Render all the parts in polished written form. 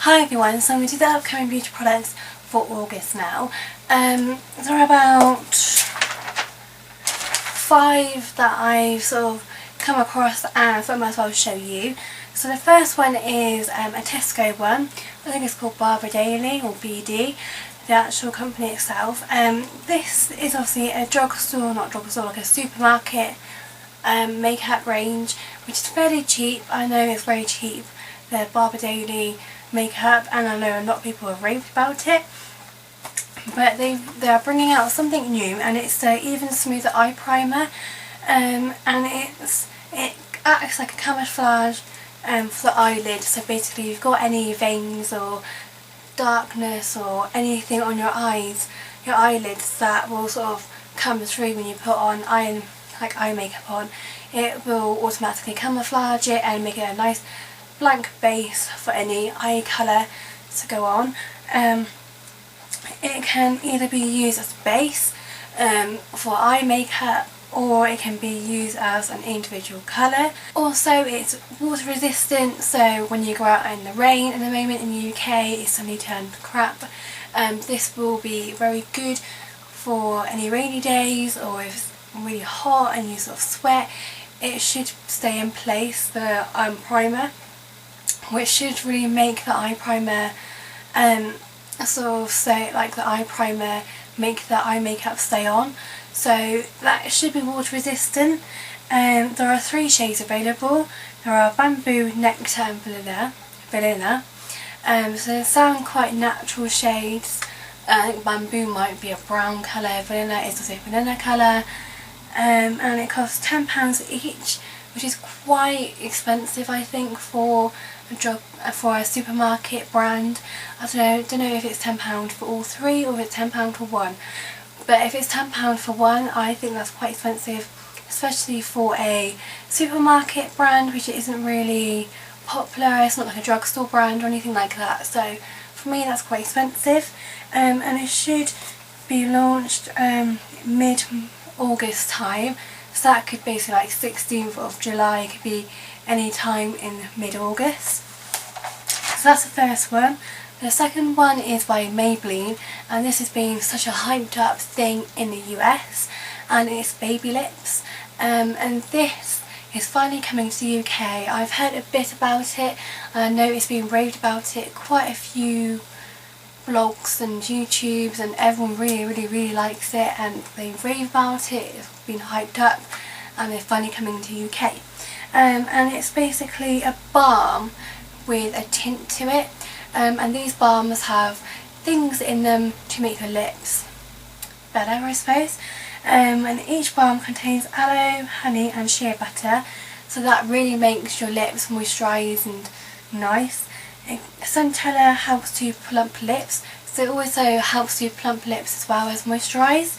Hi everyone, so I'm going to do the upcoming beauty products for August now. There are about 5 that I've sort of come across and I thought I might as well show you. So the first one is a Tesco one. I think it's called Daily or BD, the actual company itself. This is obviously a drugstore, not drugstore, like a supermarket makeup range, which is fairly cheap. I know it's very cheap, the Daily makeup, and I know a lot of people have raved about it, but they are bringing out something new, and it's the Even Smoother Eye Primer, and it acts like a camouflage for the eyelid. So basically, if you've got any veins or darkness or anything on your eyes, your eyelids, that will sort of come through when you put on eye makeup on, it will automatically camouflage it and make it a nice blank base for any eye colour to go on. It can either be used as a base for eye makeup, or it can be used as an individual colour. Also, it's water resistant, so when you go out in the rain at the moment in the UK, it's suddenly turned crap. This will be very good for any rainy days, or if it's really hot and you sort of sweat. It should stay in place, the primer, which should really make the eye primer make the eye makeup stay on. So that should be water resistant. There are 3 shades available. There are Bamboo, Nectar and Vanilla. So they sound quite natural shades. I think Bamboo might be a brown colour, Vanilla is also a vanilla colour, and it costs £10 each, which is quite expensive, I think, for a supermarket brand. I don't know if it's £10 for all 3 or if it's £10 for one. But if it's £10 for one, I think that's quite expensive, especially for a supermarket brand, which isn't really popular. It's not like a drugstore brand or anything like that. So for me, that's quite expensive. And it should be launched mid-August time. So that could basically like 16th of July, it could be any time in mid-August. So that's the first one. The second one is by Maybelline, and this has been such a hyped up thing in the US, and it's Baby Lips. And this is finally coming to the UK. I've heard a bit about it, and I know it's been raved about it. Quite a few blogs and YouTubes, and everyone really likes it, and they rave about it. It's been hyped up, and they're finally coming to UK. And it's basically a balm with a tint to it, and these balms have things in them to make your lips better, I suppose. And each balm contains aloe, honey and shea butter, so that really makes your lips moisturised and nice. Centella helps to plump lips, so it also helps you plump lips as well as moisturise.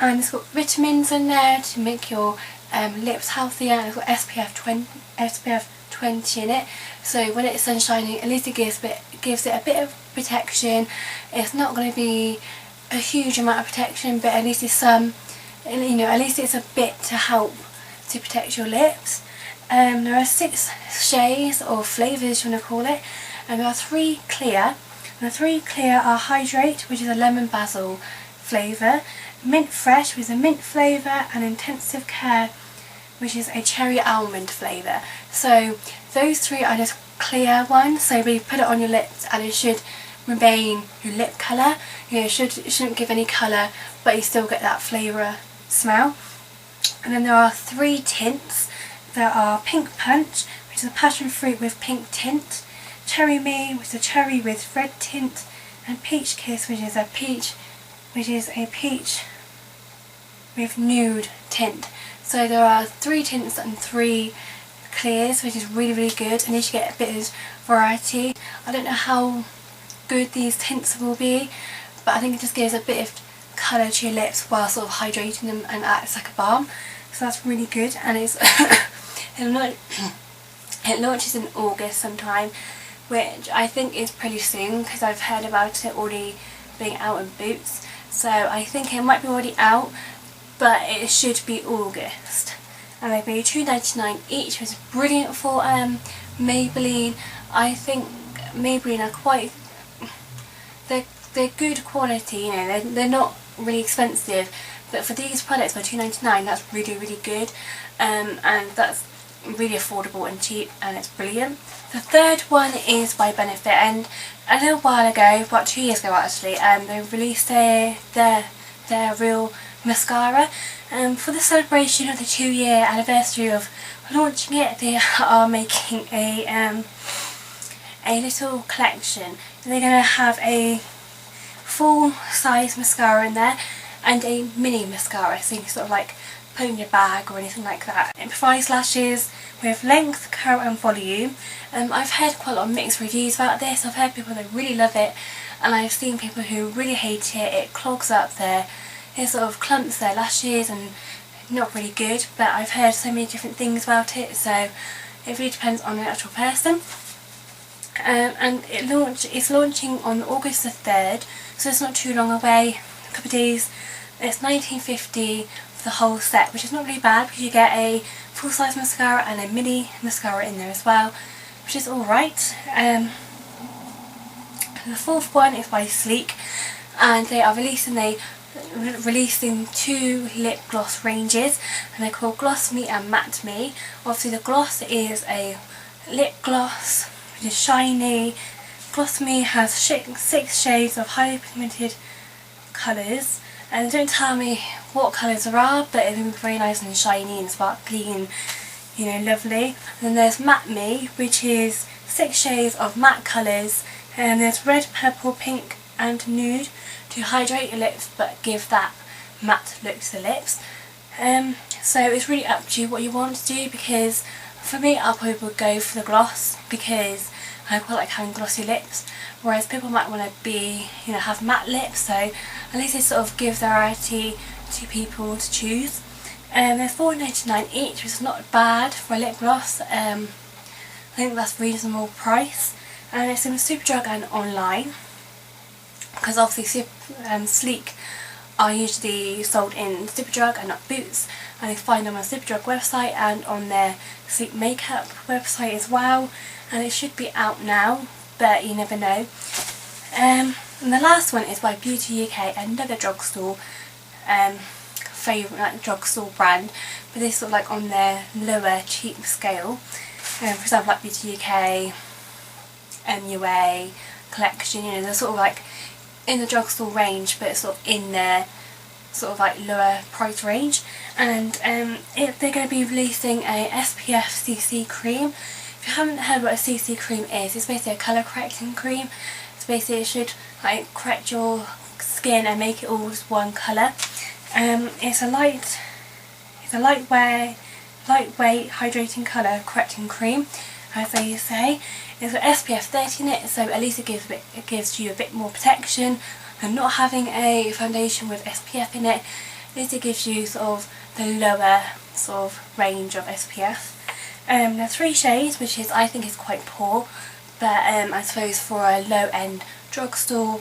And it's got vitamins in there to make your lips healthier, and it's got SPF 20 in it, so when it's sunshining, at least it gives it a bit of protection. It's not going to be a huge amount of protection, but at least it's some, at least it's a bit to help to protect your lips. There are 6 shades or flavours, you want to call it, and there are 3 clear. And the 3 clear are Hydrate, which is a lemon basil flavour, Mint Fresh, which is a mint flavour, and Intensive Care, which is a cherry almond flavour. So those 3 are just clear ones, so we put it on your lips and it should remain your lip colour. It shouldn't give any colour, but you still get that flavour smell. And then there are 3 tints. There are Pink Punch, which is a passion fruit with pink tint, Cherry Me, which is a cherry with red tint, and Peach Kiss, which is a peach with nude tint. So there are 3 tints and 3 clears, which is really good, and you should get a bit of variety. I don't know how good these tints will be, but I think it just gives a bit of colour to your lips while sort of hydrating them and acts like a balm. So that's really good, and it launches in August sometime, which I think is pretty soon because I've heard about it already being out in Boots. So I think it might be already out, but it should be August. And they'll be £2.99 each, which is brilliant for Maybelline. I think Maybelline are quite, they're good quality, you know, they're not really expensive, but for these products for £2.99 that's really good, and that's really affordable and cheap, and it's brilliant. The third one is by Benefit, and a little while ago, about 2 years ago actually, they released their real mascara. For the celebration of the 2-year anniversary of launching it, they are making a little collection. They're going to have a full size mascara in there and a mini mascara, so you can sort of like put in your bag or anything like that. It provides lashes with length, curl and volume. I've heard quite a lot of mixed reviews about this. I've heard people that really love it, and I've seen people who really hate it. It clogs up it sort of clumps their lashes and not really good, but I've heard so many different things about it, so it really depends on the actual person. And it's launching on August the 3rd, so it's not too long away, a couple of days. It's £19.50 for the whole set, which is not really bad because you get a full size mascara and a mini mascara in there as well, which is alright. The fourth one is by Sleek, and they are releasing 2 lip gloss ranges, and they're called Gloss Me and Matte Me. Obviously the gloss is a lip gloss which is shiny. Gloss Me has 6 shades of highly pigmented colours, and don't tell me what colours there are, but it's going to be very nice and shiny and sparkly and, you know, lovely. And then there's Matte Me, which is 6 shades of matte colours, and there's red, purple, pink and nude to hydrate your lips but give that matte look to the lips. So it's really up to you what you want to do, because for me I probably would go for the gloss because I quite like having glossy lips, whereas people might want to have matte lips, so at least they sort of give variety to people to choose. They're £4.99 each, which is not bad for a lip gloss. I think that's a reasonable price, and it's in Superdrug and online, because obviously Sleek are usually sold in Superdrug and not Boots, and you find them on the Superdrug website and on their Sleek makeup website as well, and it should be out now, but you never know. And the last one is by Beautyuk, another drugstore favourite drugstore brand, but this is sort of like on their lower cheap scale. For example, like Beautyuk, MUA, Collection, you know, they're sort of like in the drugstore range, but it's sort of in their sort of like lower price range. And they're going to be releasing a SPF CC Cream. If you haven't heard what a CC Cream is, it's basically a colour correcting cream. It's basically, it should like correct your skin and make it all just one colour. It's a lightweight hydrating colour correcting cream, as they say. It's got SPF30 in it, so at least it gives you a bit more protection. And not having a foundation with SPF in it, at least it gives you sort of the lower sort of range of SPF. There are 3 shades, which I think is quite poor, but I suppose for a low-end drugstore,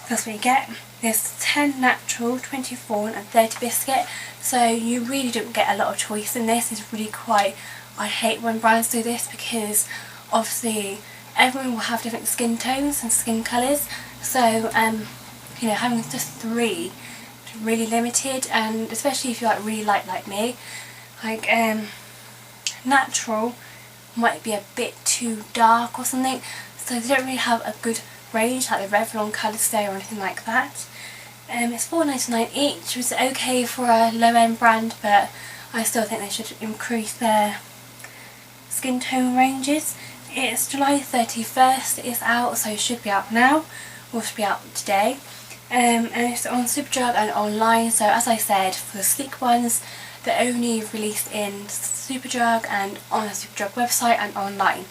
that's what you get. There's 10 natural, 20 Fawn and 30 Biscuit, so you really don't get a lot of choice in this. It's really quite, I hate when brands do this, because obviously everyone will have different skin tones and skin colours, so having just 3 is really limited, and especially if you're like really light like me, like natural might be a bit too dark or something, so they don't really have a good range like the Revlon Colour Stay or anything like that. It's £4.99 each, which is okay for a low end brand, but I still think they should increase their skin tone ranges. It's July 31st, it's out, so it should be out now, or should be out today. And it's on Superdrug and online, so as I said, for the Sleek ones, they're only released in Superdrug and on the Superdrug website and online.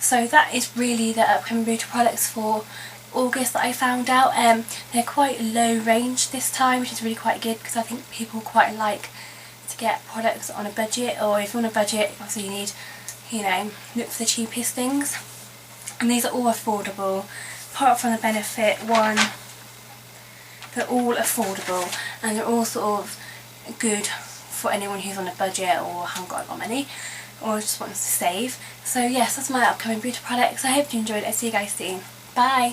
So that is really the upcoming beauty products for August that I found out. They're quite low range this time, which is really quite good, because I think people quite like to get products on a budget, or if you're on a budget, obviously you need, look for the cheapest things. And these are all affordable, apart from the Benefit one, they're all affordable, and they're all sort of good for anyone who's on a budget or hasn't got a lot of money. or just want to save. So yes, that's my upcoming beauty products. I hope you enjoyed it. I'll see you guys soon. Bye!